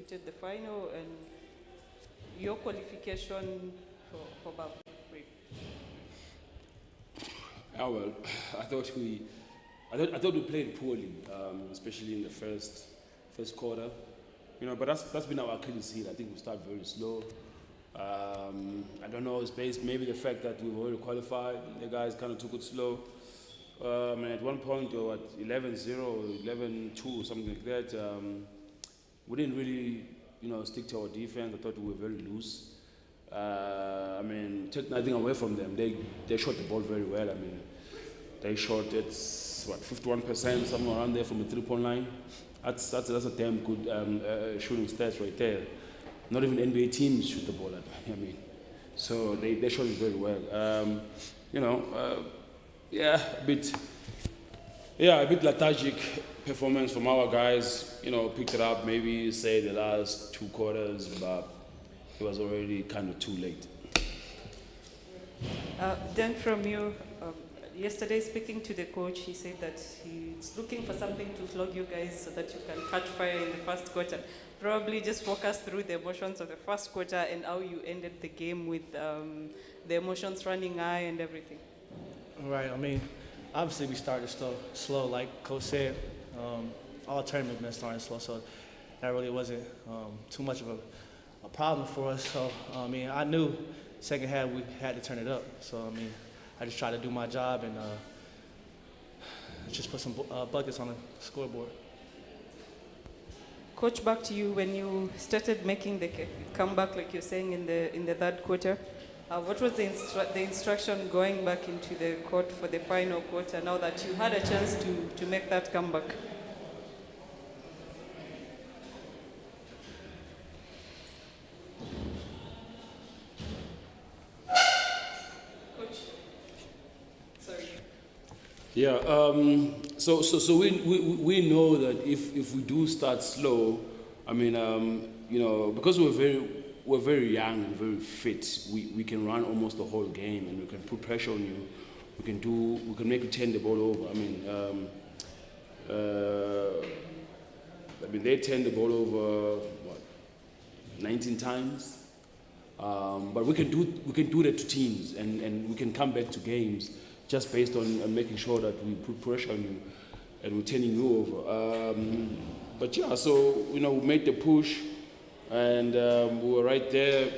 executed the final and your qualification for B.A.L. Yeah, well, I thought we played poorly, especially in the first quarter. But that's been our Achilles heel. I think we start very slow. I don't know, it's based maybe the fact that we've already qualified. The guys kind of took it slow. And at one point, we were at 11-0, 11-2, something like that. We didn't really, stick to our defense. I thought we were very loose. Took nothing away from them. They shot the ball very well. They shot, 51%, somewhere around there from the 3-point line. That's a damn good shooting stats right there. Not even NBA teams shoot the ball so they shot it very well. A bit lethargic performance from our guys. Picked it up maybe say the last 2 quarters, but it was already kind of too late. Then from you, yesterday speaking to the coach, he said that he's looking for something to flog you guys so that you can catch fire in the first quarter. Probably just walk us through the emotions of the first quarter and how you ended the game with the emotions running high and everything. Right, obviously we started slow, like Coach said. All tournament been starting slow, so that really wasn't too much of a problem for us. So, I knew second half we had to turn it up. So, I just tried to do my job and just put some buckets on the scoreboard. Coach, back to you. When you started making the comeback, like you're saying in the third quarter, what was the instruction going back into the court for the final quarter now that you had a chance to make that comeback? Coach, sorry. Yeah. So we know that if we do start slow, because we're very young and very fit, we can run almost the whole game and we can put pressure on you. We can make you turn the ball over. They turned the ball over 19 times. But we can do that to teams and we can come back to games just based on making sure that we put pressure on you and we're turning you over. We made the push and we were right there.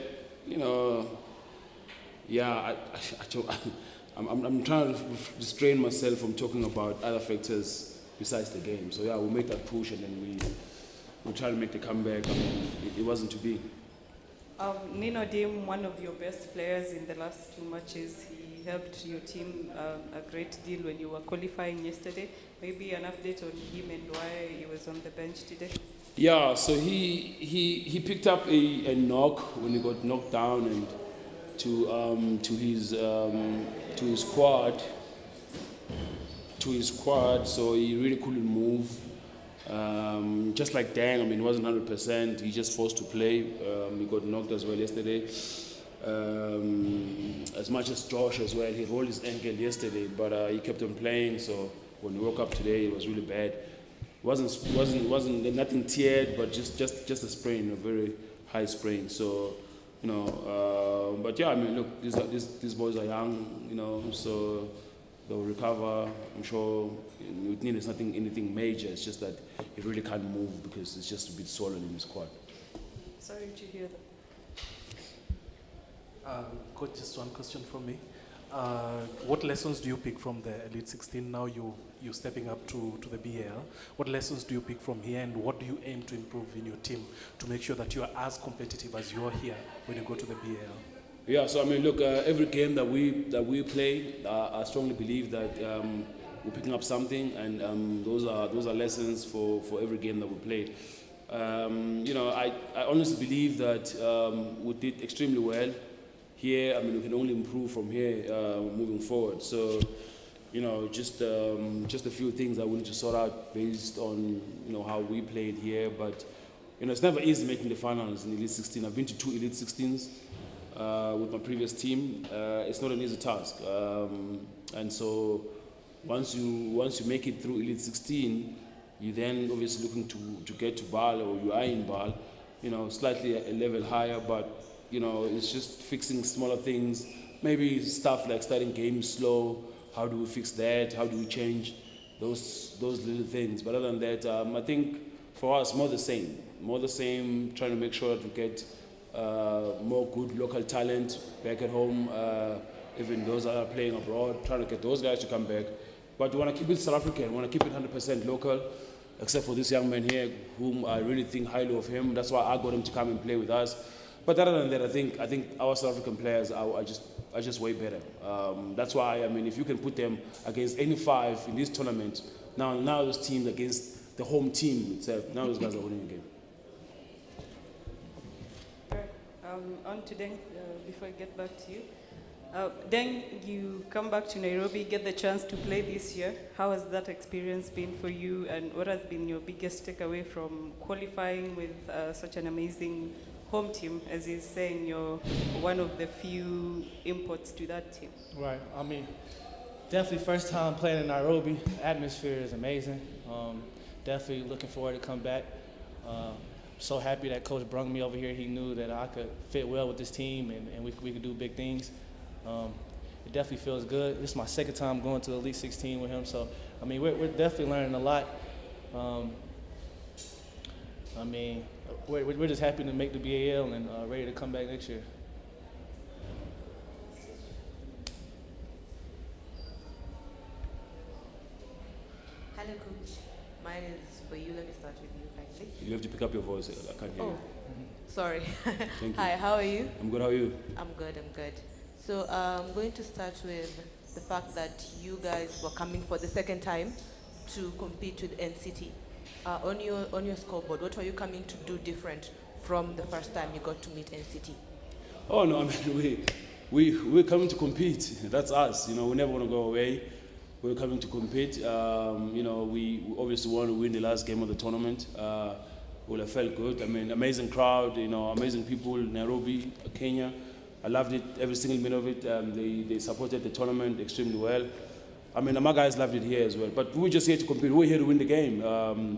I'm trying to restrain myself from talking about other factors besides the game. So we made that push and then we tried to make the comeback. It wasn't to be. Nino Dim, one of your best players in the last 2 matches, he helped your team a great deal when you were qualifying yesterday. Maybe an update on him and why he was on the bench today? Yeah, so he picked up a knock when he got knocked down and to his quad, so he really couldn't move. Just like Dang, he wasn't 100%. He just forced to play. He got knocked as well yesterday. As much as Josh as well, he rolled his ankle yesterday, but he kept on playing. So when he woke up today, it was really bad. Wasn't nothing teared, but just a sprain, a very high sprain. So look, these boys are young, so they'll recover. I'm sure with Nino it's nothing anything major. It's just that he really can't move because it's just a bit swollen in his quad. Sorry to hear that. Coach, just one question from me. What lessons do you pick from the Elite 16? Now you're stepping up to the B.A.L. What lessons do you pick from here, and what do you aim to improve in your team to make sure that you are as competitive as you are here when you go to the B.A.L.? Yeah, so look, every game that we play, I strongly believe that we're picking up something, and those are lessons for every game that we play. I honestly believe that we did extremely well here. We can only improve from here moving forward. So, just a few things that we need to sort out based on how we played here. But it's never easy making the finals in Elite 16. I've been to 2 Elite 16s. With my previous team, it's not an easy task, and so once you make it through Elite 16, you then obviously looking to get to B.A.L, or you are in B.A.L, slightly a level higher, but, it's just fixing smaller things, maybe stuff like starting games slow. How do we fix that? How do we change those little things? But other than that, I think for us, more the same, trying to make sure that we get more good local talent back at home, even those that are playing abroad, trying to get those guys to come back. But we want to keep it South African, we want to keep it 100% local, except for this young man here, whom I really think highly of him. That's why I got him to come and play with us. But other than that, I think our South African players are just way better. That's why, if you can put them against any 5 in this tournament, now those teams against the home team itself, now those guys are winning the game. On to Deng, before I get back to you. Then you come back to Nairobi, get the chance to play this year. How has that experience been for you, and what has been your biggest takeaway from qualifying with such an amazing home team? As he's saying, you're one of the few imports to that team. Right. Definitely first time playing in Nairobi. Atmosphere is amazing. Definitely looking forward to come back. So happy that Coach brought me over here. He knew that I could fit well with this team and we could do big things. It definitely feels good. This is my second time going to the Elite 16 with him, so we're definitely learning a lot. We're just happy to make the B.A.L. and ready to come back next year. Hello, Coach. Mine is for you. Let me start with you, kindly. You have to pick up your voice. I can't hear you. Sorry. Thank you. Hi, how are you? I'm good. How are you? I'm good. So I'm going to start with the fact that you guys were coming for the second time to compete with NCT. On your scoreboard, what were you coming to do different from the first time you got to meet NCT? Oh no, we're coming to compete. That's us. We never want to go away. We're coming to compete. We obviously want to win the last game of the tournament. Well, I felt good. Amazing crowd. Amazing people. Nairobi, Kenya. I loved it, every single minute of it. They supported the tournament extremely well. My guys loved it here as well. But we were just here to compete. We were here to win the game. No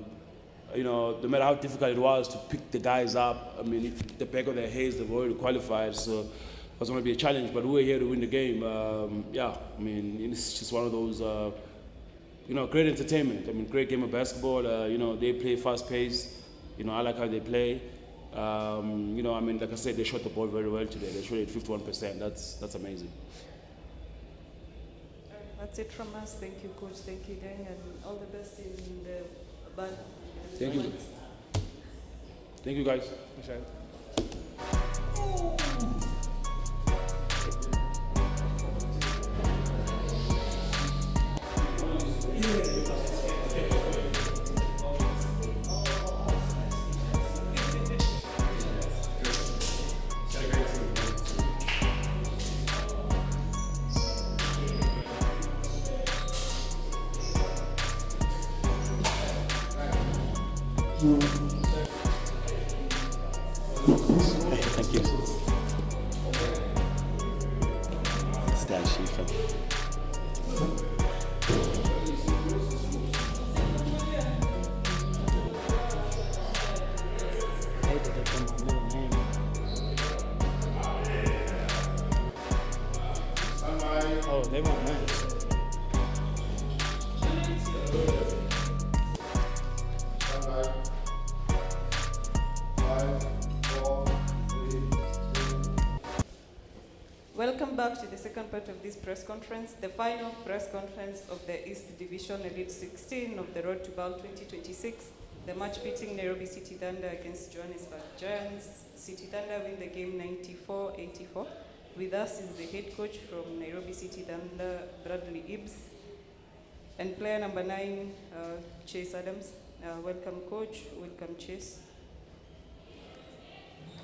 matter how difficult it was to pick the guys up, the back of their heads, they've already qualified, so it was going to be a challenge. But we were here to win the game. It's just one of those, great entertainment. Great game of basketball. They play fast pace. I like how they play. Like I said, they shot the ball very well today. They shot it 51%. That's amazing. That's it from us. Thank you, Coach. Thank you, Deng, and all the best in the band. Thank you. Thank you, guys. Appreciate it. Thank you. Stan Schiefer. Oh, they want mine. Welcome back to the second part of this press conference, the final press conference of the East Division Elite 16 of the Road to B.A.L 2026. The match pitting Nairobi City Thunder against Johannesburg Giants. City Thunder win the game 94-84. With us is the head coach from Nairobi City Thunder, Bradley Ibbs, and player number 9, Chase Adams. Welcome, coach. Welcome, Chase.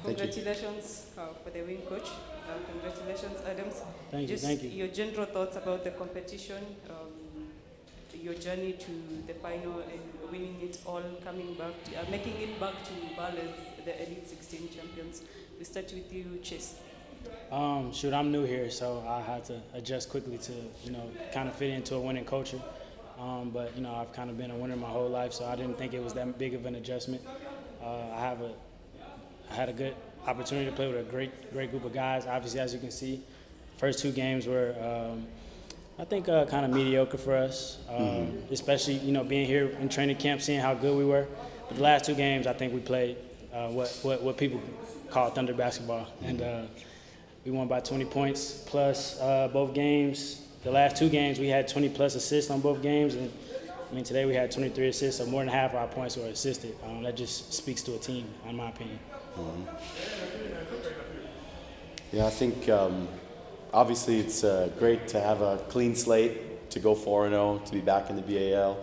Congratulations for the win, coach. Congratulations, Adams. Thank you. Your general thoughts about the competition, your journey to the final and winning it all, coming back, making it back to B.A.L as the Elite 16 champions. We start with you, Chase. I'm new here, so I had to adjust quickly to, kind of fit into a winning culture. But I've kind of been a winner my whole life, so I didn't think it was that big of an adjustment. I have I had a good opportunity to play with a great group of guys. Obviously, as you can see, first 2 games were, I think, kind of mediocre for us, especially, being here in training camp, seeing how good we were. But the last 2 games, I think we played what people call Thunder basketball. And we won by 20 points plus both games. The last 2 games, we had 20-plus assists on both games. And, today we had 23 assists, so more than half of our points were assisted. That just speaks to a team, in my opinion. Yeah, I think obviously it's great to have a clean slate, to go 4-0, to be back in the B.A.L,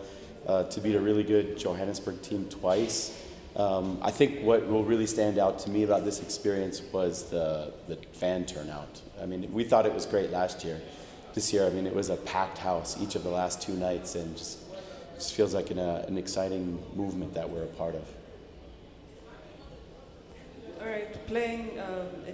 to beat a really good Johannesburg team twice. I think what will really stand out to me about this experience was the fan turnout. We thought it was great last year. This year, it was a packed house each of the last 2 nights, and just feels like an exciting movement that we're a part of. All right, playing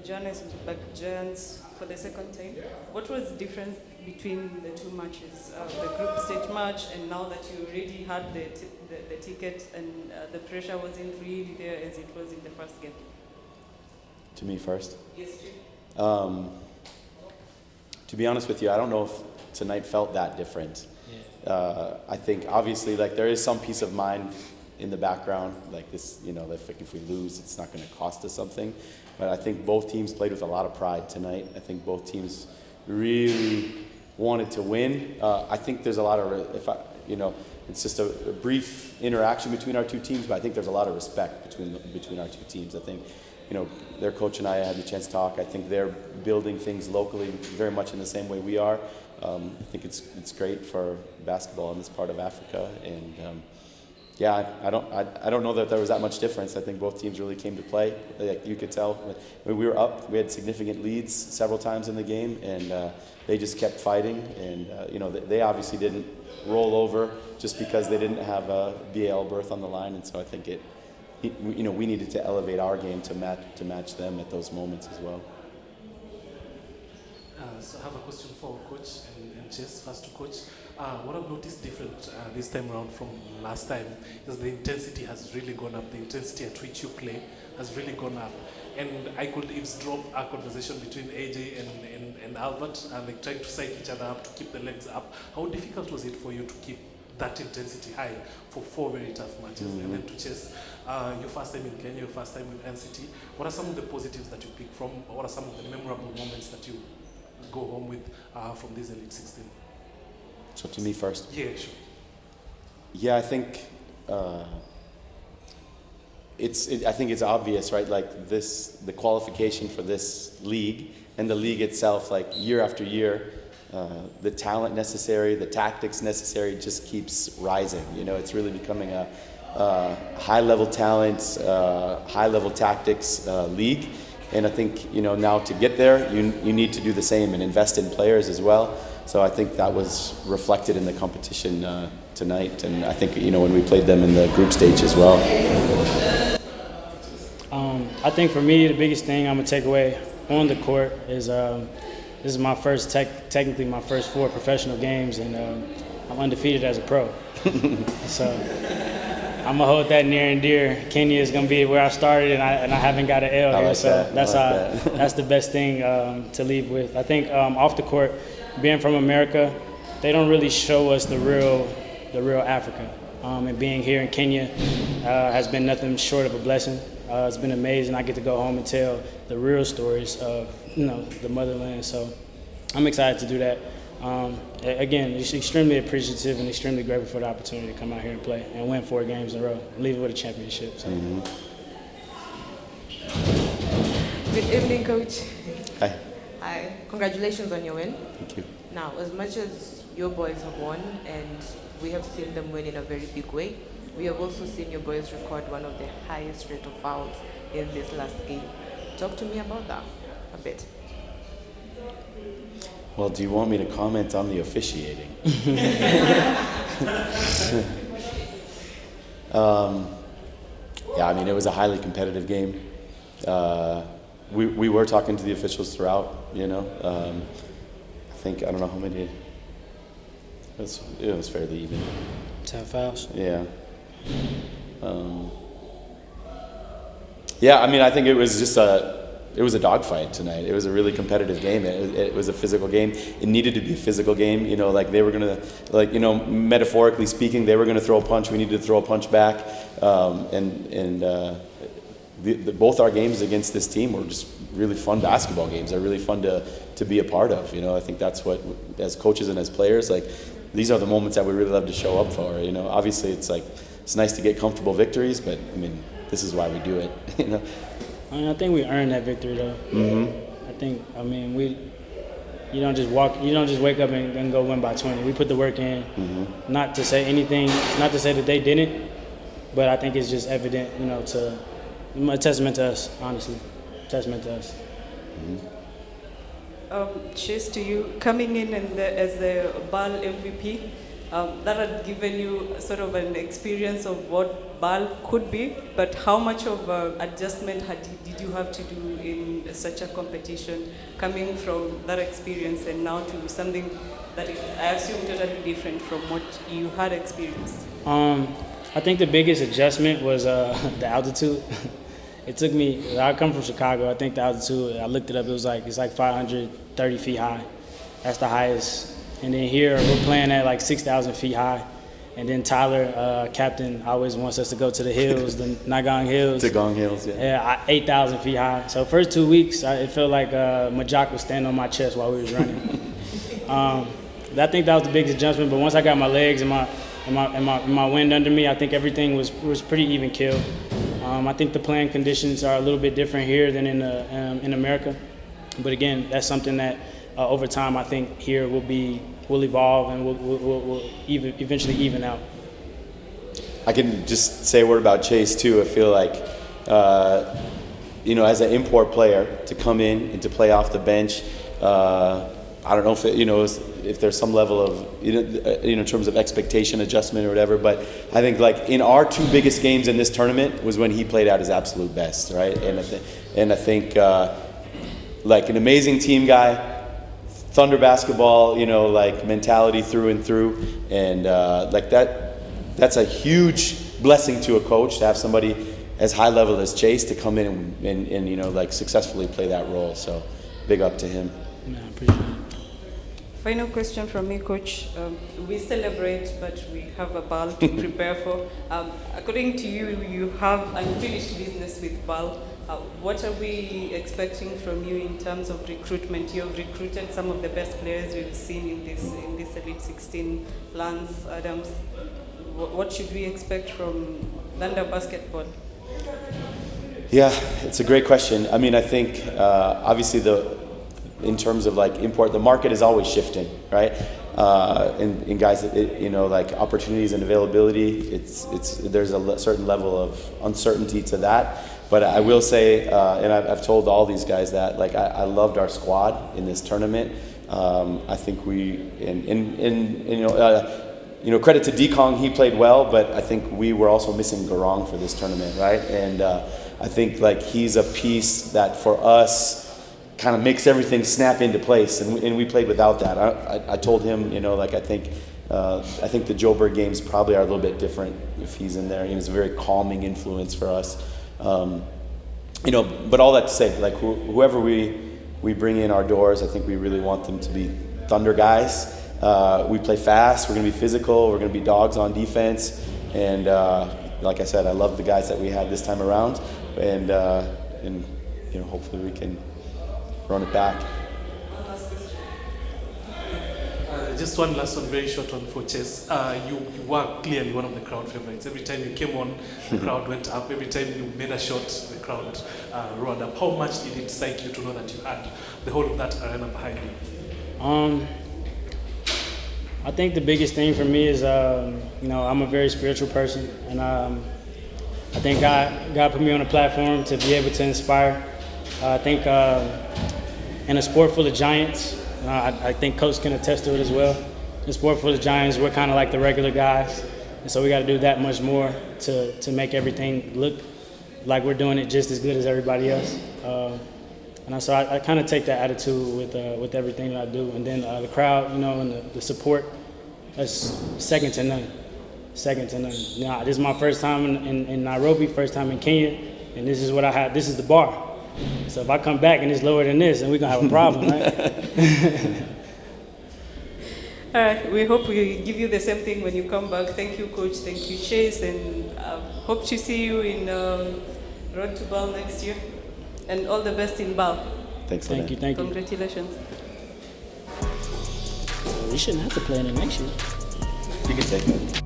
Johannesburg Giants for the second time, what was the difference between the 2 matches, the group stage match, and now that you already had the ticket and the pressure wasn't really there as it was in the first game? To me first? Yes, Jim. To be honest with you, I don't know if tonight felt that different. Yeah. I think obviously there is some peace of mind in the background, like this, if we lose, it's not going to cost us something. But I think both teams played with a lot of pride tonight. I think both teams really wanted to win. I think there's a lot of, it's just a brief interaction between our 2 teams, but I think there's a lot of respect between our 2 teams. I think, their coach and I had the chance to talk. I think they're building things locally very much in the same way we are. I think it's great for basketball in this part of Africa, and I don't know that there was that much difference. I think both teams really came to play. Like you could tell, when we were up, we had significant leads several times in the game, and they just kept fighting. And they obviously didn't roll over just because they didn't have a B.A.L berth on the line, and so I think we needed to elevate our game to match them at those moments as well. So I have a question for Coach and Chess. First to Coach. What I've noticed different this time around from last time is the intensity has really gone up. The intensity at which you play has really gone up. And I could eavesdrop a conversation between AJ and Albert, like trying to psych each other up to keep the legs up. How difficult was it for you to keep that intensity high for 4 very tough matches? And then to Chess, your first time in Kenya, your first time with NCT, what are some of the positives that you pick from, or what are some of the memorable moments that you go home with from this Elite 16? So to me first? Yeah, sure. Yeah, I think I think it's obvious, right? Like the qualification for this league and the league itself, like year after year, the talent necessary, the tactics necessary just keeps rising. It's really becoming a high-level talent, high-level tactics league. And I think, now to get there, you need to do the same and invest in players as well. So I think that was reflected in the competition tonight. And I think, when we played them in the group stage as well. I think for me, the biggest thing I'm going to take away on the court is this is my first, technically my first 4 professional games, and I'm undefeated as a pro. So I'm gonna hold that near and dear. Kenya is gonna be where I started, and I haven't got an L here, like so that. that's the best thing to leave with. I think off the court, being from America, they don't really show us the real Africa, and being here in Kenya has been nothing short of a blessing. It's been amazing. I get to go home and tell the real stories of the motherland. So I'm excited to do that. Again, just extremely appreciative and extremely grateful for the opportunity to come out here and play and win 4 games in a row and leave it with a championship. So. Good evening, Coach. Hi. Hi. Congratulations on your win. Thank you. Now, as much as your boys have won, and we have seen them win in a very big way, we have also seen your boys record one of the highest rate of fouls in this last game. Talk to me about that a bit. Well, do you want me to comment on the officiating? Yeah, I mean, it was a highly competitive game. We were talking to the officials throughout, I think, I don't know how many, it was fairly even. 10 fouls. Yeah. Yeah, I mean, I think it was just it was a dogfight tonight. It was a really competitive game. It was a physical game. It needed to be a physical game. You know, like they were gonna, like, you know, metaphorically speaking, they were gonna throw a punch. We needed to throw a punch back. Both our games against this team were just really fun basketball games. They're really fun to be a part of. You know, I think that's what, as coaches and as players, like, these are the moments that we really love to show up for. You know, obviously it's like, it's nice to get comfortable victories, but I mean, this is why we do it. You know. I think we earned that victory though. I mean, you don't just wake up and go win by 20. We put the work in. Not to say anything, not to say that they didn't, but I think it's just evident, you know, a testament to us, honestly. Testament to us. Chase, to you, coming in as the B.A.L MVP, that had given you sort of an experience of what B.A.L could be, but how much of adjustment did you have to do in such a competition, coming from that experience and now to something that is, I assume, totally different from what you had experienced? I think the biggest adjustment was the altitude. It took me, I come from Chicago, I think the altitude, I looked it up, it's like 530 feet high. That's the highest. And then here, we're playing at like 6,000 feet high. And then Tyler, captain, always wants us to go to the hills, the Nagong Hills. Nagong Hills, yeah. Yeah, 8,000 feet high. So first 2 weeks, it felt like Majak was standing on my chest while we was running. I think that was the biggest adjustment, but once I got my legs and my wind under me, I think everything was pretty even keel. I think the playing conditions are a little bit different here than in America. But again, that's something that over time I think here will evolve and will eventually even out. I can just say a word about Chase too. I feel like, you know, as an import player to come in and to play off the bench, I don't know if if there's some level of, in terms of expectation adjustment or whatever, but I think like in our two biggest games in this tournament was when he played at his absolute best, right? And I think like an amazing team guy, Thunder basketball, like mentality through and through, and like that's a huge blessing to a coach to have somebody as high level as Chase to come in and like successfully play that role. So big up to him. Yeah, I appreciate it. Final question from me, Coach. We celebrate, but we have a B.A.L to prepare for. According to you, you have unfinished business with B.A.L. What are we expecting from you in terms of recruitment? You have recruited some of the best players we've seen in this Elite 16, Lance, Adams. What should we expect from Thunder basketball? Yeah, it's a great question. I mean, I think obviously in terms of like import, the market is always shifting, right? And guys, like opportunities and availability, there's a certain level of uncertainty to that. But I will say, and I've told all these guys that, like, I loved our squad in this tournament. I think credit to Dekong, he played well, but I think we were also missing Garong for this tournament, right? And I think like he's a piece that for us kind of makes everything snap into place, and we played without that. I told him, like I think the Joburg games probably are a little bit different if he's in there. He's a very calming influence for us. But all that to say, like whoever we bring in our doors, I think we really want them to be Thunder guys. We play fast, we're going to be physical, we're going to be dogs on defense, and like I said, I love the guys that we had this time around, and hopefully we can run it back. Just one last one, very short one for Chess. You were clearly one of the crowd favorites. Every time you came on, the crowd went up. Every time you made a shot, the crowd roared up. How much did it excite you to know that you had the whole of that arena behind you? I think the biggest thing for me is, I'm a very spiritual person, and I think God put me on a platform to be able to inspire. I think in a sport full of giants, I think Coach can attest to it as well. In a sport full of giants, we're kind of like the regular guys, and so we got to do that much more to make everything look like we're doing it just as good as everybody else. And so I kind of take that attitude with everything that I do. And then the crowd, and the support, that's second to none. Second to none. This is my first time in Nairobi, first time in Kenya. and this is what I have. This is the bar. So if I come back and it's lower than this, then we're gonna have a problem, right? All right, we hope we give you the same thing when you come back. Thank you, Coach. Thank you, Chase, and hope to see you in Road to B.A.L next year. And all the best in B.A.L. Thanks, Thank you, thank you. Congratulations. We shouldn't have to play in it next year. You can take it.